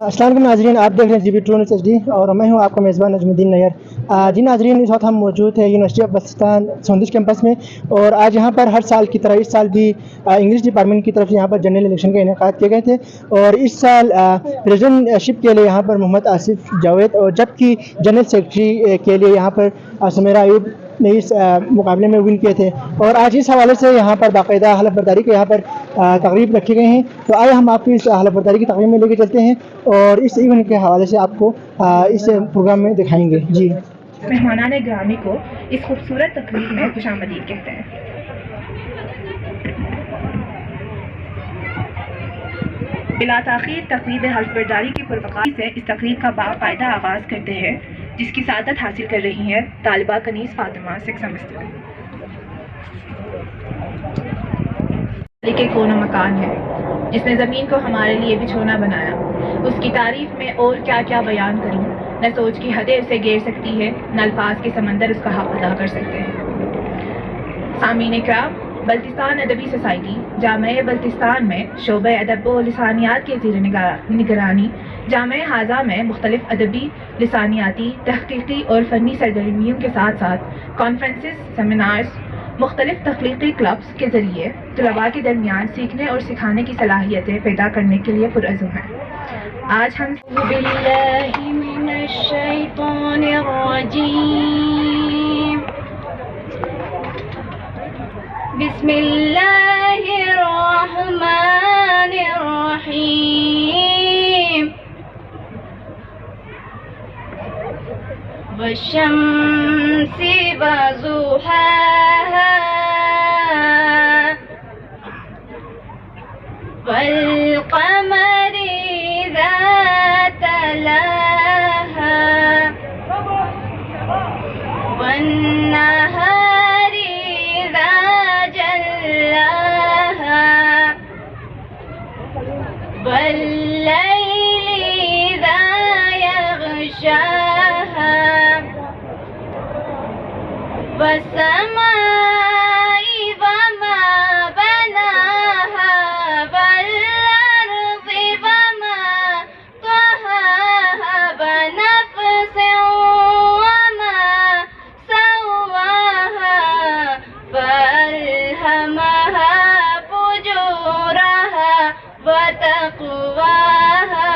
अस्सलाम वालेकुम नाज़रीन, आप देख रहे हैं GB ट्रू न्यूज़ HD और मैं हूं आपका मेज़बान नजमुद्दीन नैयर। जी नाज़रीन, इस वक्त हम मौजूद हैं यूनिवर्सिटी ऑफ बलूचिस्तान सोंदिश कैंपस में और आज यहां पर हर साल की तरह इस साल भी इंग्लिश डिपार्टमेंट की तरफ से यहां पर जनरल इलेक्शन का इनेकाद किए गए थे और इस साल प्रेसिडेंटशिप के लिए यहां पर मोहम्मद आसिफ जावेद और जबकि जनरल सेक्रेटरी के लिए यहां पर सुमेरा अयूब ने इस मुकाबले में विन किए थे और आज इस हवाले से यहाँ पर बाकायदा हलफ बर्दारी के यहाँ पर तकरीब रखे गए हैं। तो आइए हम आपको इस हलफ बर्दारी की तकरीब में लेके चलते हैं और इस इवेंट के हवाले से आपको इस प्रोग्राम में दिखाएंगे। जी मेहमानान ग्रामी को इस खूबसूरत तकरीब में खुशामदीद कहते हैं। बिला ताखीर तकरीब हल्फ बर्दारी की पुरवकार से इस तकरीब का बाकायदा आगाज़ करते हैं, जिसकी सादत हासिल कर रही हैं तालिबा कनीज़ फातिमा सिक्स सेमेस्टर के कोना मकान है जिसने ज़मीन को हमारे लिए बिछोना बनाया। उसकी तारीफ में और क्या क्या बयान करूं, न सोच की हदें उसे घेर सकती है, न अल्फाज के समंदर उसका हक अदा कर सकते हैं। सामीन इकराम, बल्तिस्तान अदबी सोसाइटी जामे बल्तिस्तान में शोबे अदब व लिसानियात के ज़ीर निगरानी जामे हाजा में मुख्तलिफ अदबी लिसानियाती तहकीकी और फ़नी सरगर्मियों के साथ साथ कॉन्फ्रेंसेस, सेमिनार्स, मुख्तलिफ तख्लीकी क्लब्स के ज़रिए तलबा के दरमियान सीखने और सिखाने की सलाहियतें पैदा करने के लिए पुरअज़्म हैं। आज हम बिस्मिल्लाहिर्रहमानिर्रहीम वश्शम्सि वज़ुहाहा वल्क़मरि इज़ा तलाहा वन्नहारि इज़ा जल्लाहा वल्लैलि इज़ा यग़शाहा वस्समाइ वमा बनाहा वल्अर्ज़ि वमा तहाहा वनफ्सिन वमा सव्वाहा फअल्हमहा फुजूरहा वतक़वाहा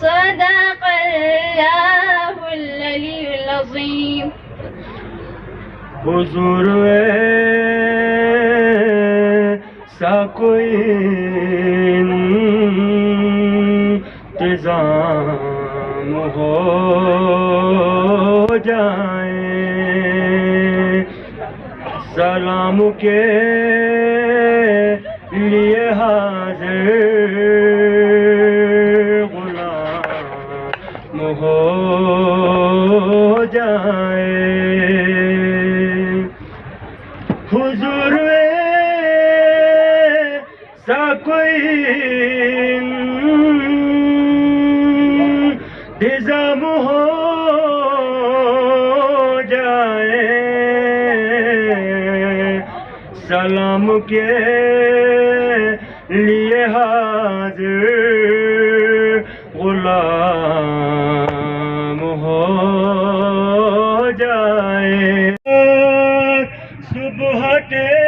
सदक़ल्लाहुल अलीयुल अज़ीम। हुज़ूर ऐसा कोई इंतज़ाम हो जाए, सलाम के लिए हाज़िर गुलाम हो जाए। हुज़ूर ऐसा कोई इंतज़ाम हो जाए, सलाम के लिए हाज़िर गुलाम हो जाए। सुबह तैबा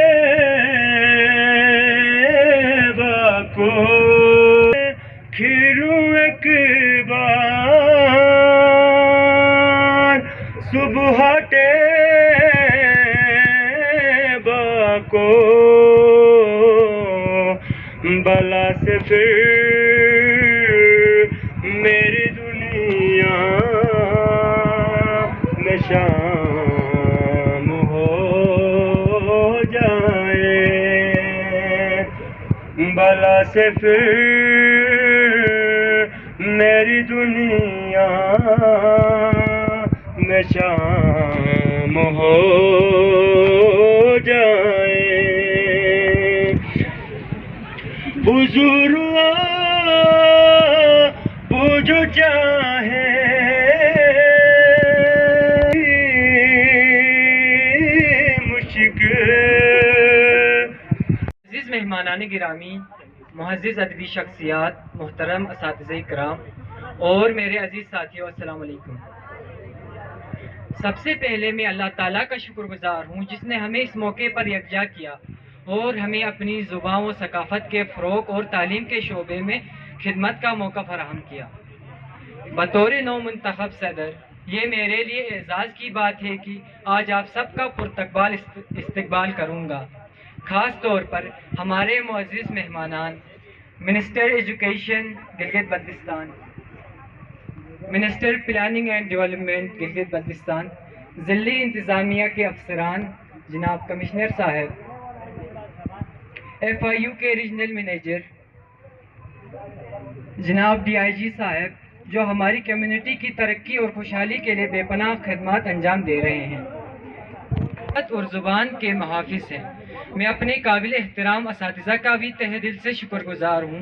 को खिलूं एक बार, सुबह तैबा को बला से फिर मेरी दुनिया में शाम हो जाए, बला से फिर मेरी दुनिया में शाम हो जाए। हुज़ूर वो जो चाहे मेहमानान गिरामी, मुअज़्ज़िज़ अदबी शख्सियात, محترم اساتذہ کرام اور میرے عزیز ساتھیوں، السلام علیکم۔ سب سے پہلے میں اللہ تعالیٰ کا شکر گزار ہوں جس نے ہمیں اس موقع پر یکجا کیا اور ہمیں اپنی زبان و ثقافت کے فروغ اور تعلیم کے شعبے میں خدمت کا موقع فراہم کیا۔ بطور نو منتخب صدر یہ میرے لیے اعزاز کی بات ہے کہ آج آپ سب کا پرتقبال استقبال کروں گا، خاص طور پر ہمارے معزز مہمانان minister education Gilgit Baltistan, minister planning and development Gilgit Baltistan, ضلعی انتظامیہ کے افسران، جناب کمشنر صاحب، FIU کے ریجنل مینیجر، جناب DIG صاحب جو ہماری کمیونٹی کی ترقی اور خوشحالی کے لیے بے پناہ خدمات انجام دے رہے ہیں اور زبان کے محافظ ہیں۔ میں اپنے قابل احترام اساتذہ کا بھی تہ دل سے شکر گزار ہوں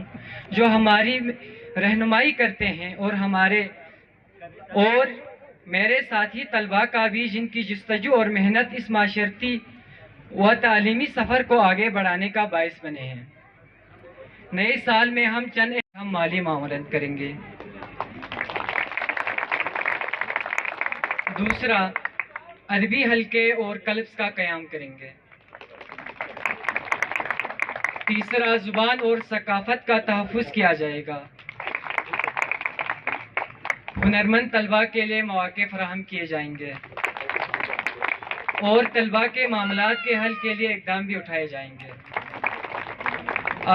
جو ہماری رہنمائی کرتے ہیں اور میرے ساتھی طلباء کا بھی جن کی جستجو اور محنت اس معاشرتی و تعلیمی سفر کو آگے بڑھانے کا باعث بنے ہیں۔ نئے سال میں ہم چند اہم مالی معاملات کریں گے۔ دوسرا، ادبی حلقے اور کلبس کا قیام کریں گے۔ تیسرا، زبان اور ثقافت کا تحفظ کیا جائے گا۔ ہنرمند طلباء کے لیے مواقع فراہم کیے جائیں گے اور طلباء کے معاملات کے حل کے لیے اقدام بھی اٹھائے جائیں گے۔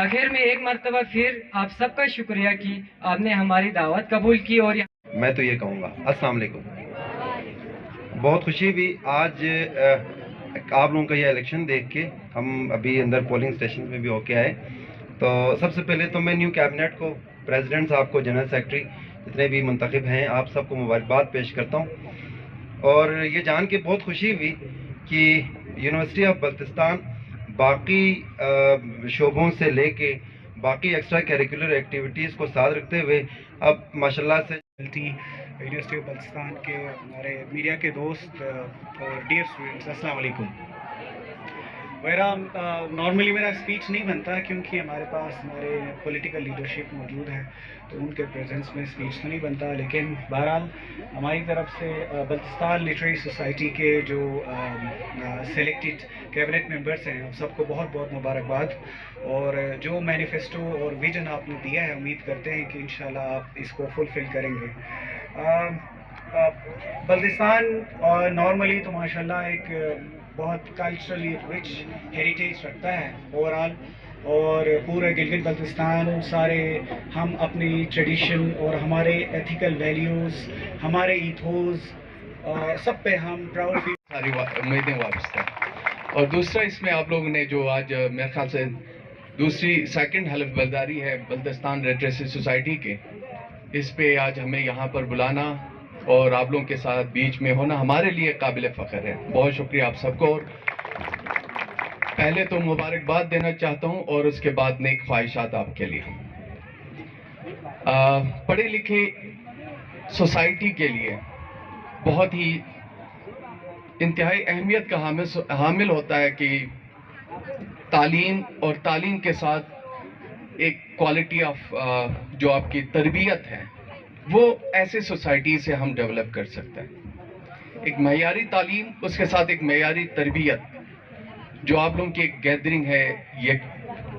آخر میں ایک مرتبہ پھر آپ سب کا شکریہ کہ آپ نے ہماری دعوت قبول کی اور میں تو یہ کہوں گا السلام علیکم۔ بہت خوشی ہوئی آج آپ لوگوں کا یہ الیکشن دیکھ کے، ہم ابھی اندر پولنگ اسٹیشن میں بھی ہو کے آئے، تو سب سے پہلے تو میں نیو کیبنٹ کو، پریزیڈنٹ صاحب کو، جنرل سیکرٹری جتنے بھی منتخب ہیں، آپ سب کو مبارکباد پیش کرتا ہوں۔ اور یہ جان کے بہت خوشی ہوئی کہ یونیورسٹی آف بلتستان باقی شعبوں سے لے کے باقی ایکسٹرا کیریکولر ایکٹیویٹیز کو ساتھ رکھتے ہوئے اب ماشاءاللہ سے یونیورسٹی آف بلتستان کے ہمارے میڈیا کے دوست اور ڈیئر اسٹوڈنٹس، السلام علیکم۔ نارملی میرا اسپیچ نہیں بنتا کیونکہ ہمارے پاس ہمارے پولیٹیکل لیڈرشپ موجود ہے، تو ان کے پریزنس میں اسپیچ تو نہیں بنتا، لیکن بہرحال ہماری طرف سے بلتستان لٹریری سوسائٹی کے جو سلیکٹڈ کیبنٹ ممبرس ہیں، ہم سب کو بہت بہت مبارکباد، اور جو مینیفیسٹو اور ویژن آپ نے دیا ہے، امید کرتے ہیں کہ انشاءاللہ آپ اس کو فلفل کریں گے۔ بلتستان نارملی تو ماشاءاللہ ایک بہت کلچرلی رچ ہیریٹیج رکھتا ہے اوورآل، اور پورے گلگت بلتستان سارے ہم اپنی ٹریڈیشن اور ہمارے ایتھیکل ویلیوز، ہمارے ایتھوز سب پہ ہم پراؤڈ فیل۔ ساری امیدیں وابستہ، اور دوسرا اس میں آپ لوگوں نے جو آج میرے خیال سے دوسری سیکنڈ حلف برداری ہے بلتستان لٹریسی سوسائٹی کے، اس پہ آج ہمیں یہاں پر بلانا اور آپ لوگوں کے ساتھ بیچ میں ہونا ہمارے لیے قابل فخر ہے۔ بہت شکریہ آپ سب کو، اور پہلے تو مبارکباد دینا چاہتا ہوں اور اس کے بعد نیک خواہشات آپ کے لیے۔ پڑھے لکھے سوسائٹی کے لیے بہت ہی انتہائی اہمیت کا حامل ہوتا ہے کہ تعلیم، اور تعلیم کے ساتھ ایک کوالٹی آف جو آپ کی تربیت ہے وہ ایسے سوسائٹی سے ہم ڈیولپ کر سکتے ہیں۔ ایک معیاری تعلیم، اس کے ساتھ ایک معیاری تربیت، جو آپ لوگوں کی ایک گیدرنگ ہے، یہ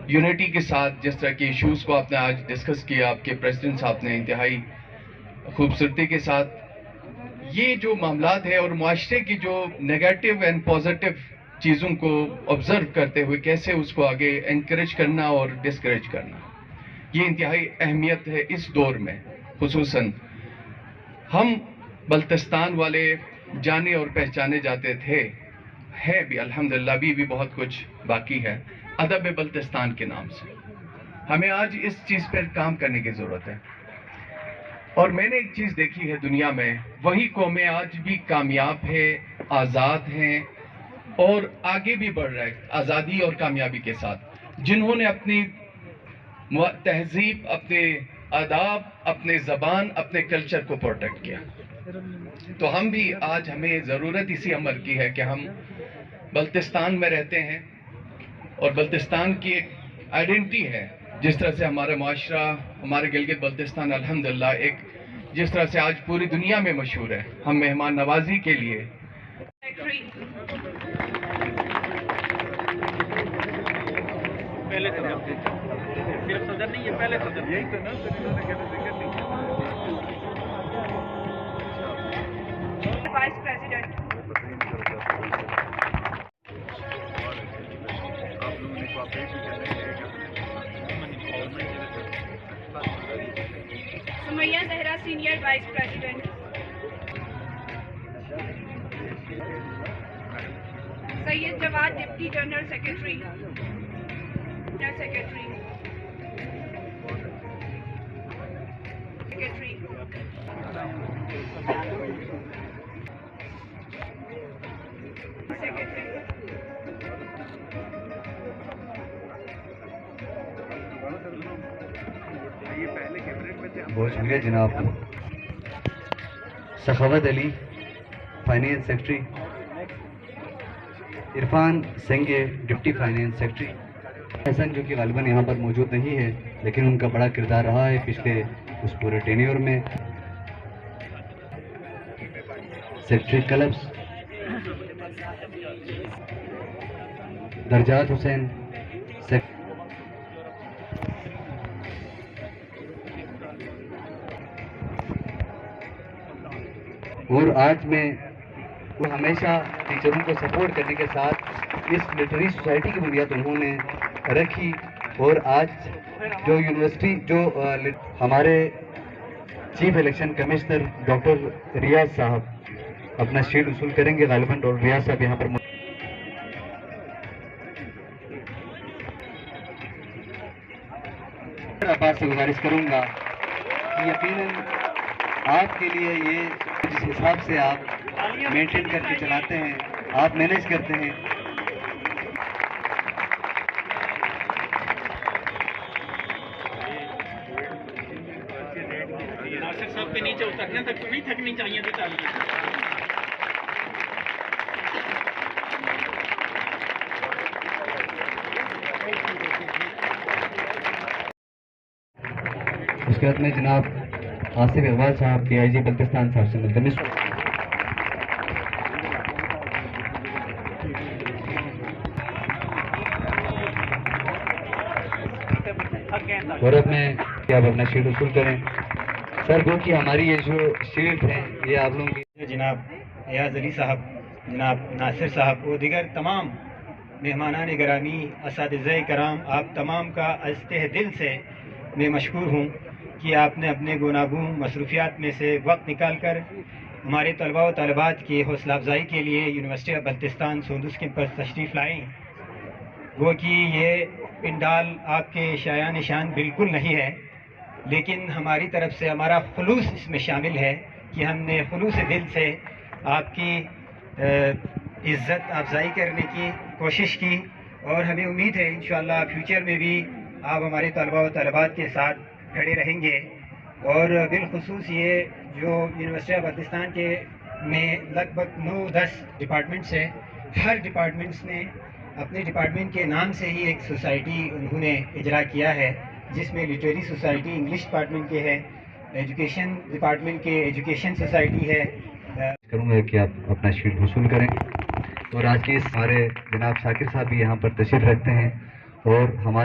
یونٹی کے ساتھ جس طرح کے ایشوز کو آپ نے آج ڈسکس کیا، آپ کے پریزیڈنٹ صاحب نے انتہائی خوبصورتی کے ساتھ یہ جو معاملات ہیں اور معاشرے کی جو نیگیٹو اینڈ پازیٹیو چیزوں کو آبزرو کرتے ہوئے کیسے اس کو آگے انکریج کرنا اور ڈسکریج کرنا، یہ انتہائی اہمیت ہے اس دور میں۔ خصوصاً ہم بلتستان والے جانے اور پہچانے جاتے تھے، ہے بھی الحمدللہ، بھی بہت کچھ باقی ہے ادب بلتستان کے نام سے۔ ہمیں آج اس چیز پر کام کرنے کی ضرورت ہے، اور میں نے ایک چیز دیکھی ہے دنیا میں، وہی قومیں آج بھی کامیاب ہیں، آزاد ہیں اور آگے بھی بڑھ رہے ہیں آزادی اور کامیابی کے ساتھ، جنہوں نے اپنی تہذیب، اپنے آداب، اپنے زبان، اپنے کلچر کو پروٹیکٹ کیا۔ تو ہم بھی آج ہمیں ضرورت اسی عمل کی ہے کہ ہم بلتستان میں رہتے ہیں، اور بلتستان کی ایک آئیڈینٹی ہے जिस तरह से हमारा माशरा, हमारे गिलगित बल्तिस्तान अल्हम्दुलिल्लाह एक जिस तरह से आज पूरी दुनिया में मशहूर है, हम मेहमान नवाजी के लिए vice president Sumaiya Zahra senior vice president, Syed Jawad deputy general secretary, secretary बहुत शुक्रिया जनाब। Sakhawat Ali finance secretary, Irfan Senge deputy finance secretary, Hasan जो कि गालिबन यहाँ पर मौजूद नहीं है लेकिन उनका बड़ा किरदार रहा है पिछले उस पूरे टेन्योर में, सेक्रेटरी क्लब्स दरजात हुसैन, और आज में वो हमेशा टीचरों को सपोर्ट करने के साथ इस लिटरेरी सोसाइटी की बुनियाद उन्होंने रखी। और आज जो यूनिवर्सिटी जो हमारे चीफ इलेक्शन कमिश्नर डॉक्टर रियाज साहब अपना शील्ड वसूल करेंगे, गालिबन डॉक्टर रियाज साहब यहाँ पर अब्बास से गुजारिश करूंगा कि यकीनन आपके लिए ये जिस हिसाब से आप मेंटेन करके चलाते हैं, आप मैनेज करते हैं, नासिर साहब के नीचे उतरने तक तो नहीं थकनी चाहिए तो चाहिए। उसके बाद में जनाब आसिफ इकबाल साहब DIG बल्तिस्तान साहब से मुल्तमिस और अब मैं कि आप अपना शील्ड वसूल करें। सर वो कि हमारी ये जो शील्ड है ये आप लोगों की जनाब एयाज अली साहब, जनाब नासिर साहब और दिगर तमाम मेहमानान गिरामी, असातिज़े कराम, आप तमाम का अज़्ते दिल से मैं मशकूर हूँ कि आपने अपने गुनागूं मसरूफियात में से वक्त निकाल कर हमारे तलबा व तलबात की हौसला अफजाई के लिए यूनिवर्सिटी ऑफ बल्तिस्तान सोंदुस कैंपस तशरीफ़ लाएँ। वो कि ये पिंडाल आपके शाया निशान बिल्कुल नहीं है, लेकिन हमारी तरफ से हमारा खुलूस इसमें शामिल है कि हमने खुलूस दिल से आपकी इज़्ज़त अफजाई करने की कोशिश की और हमें उम्मीद है इंशाअल्लाह फ्यूचर में भी आप हमारे तलबा व तलबात के साथ खड़े रहेंगे। और बिलखुसूस ये जो यूनिवर्सिटी ऑफ बल्तिस्तान के में लगभग 9-10 डिपार्टमेंट्स हैं, हर डिपार्टमेंट्स ने अपने डिपार्टमेंट के नाम से ही एक सोसाइटी उन्होंने इजरा किया है, जिसमें लिटरेरी सोसाइटी इंग्लिश डिपार्टमेंट के है, एजुकेशन डिपार्टमेंट के एजुकेशन सोसाइटी है। करूँगा कि आप अपना शील्ड वसूल करें। और आज के हमारे जनाब शाकिर साहब भी यहाँ पर तशरीफ़ रखते हैं और हमारे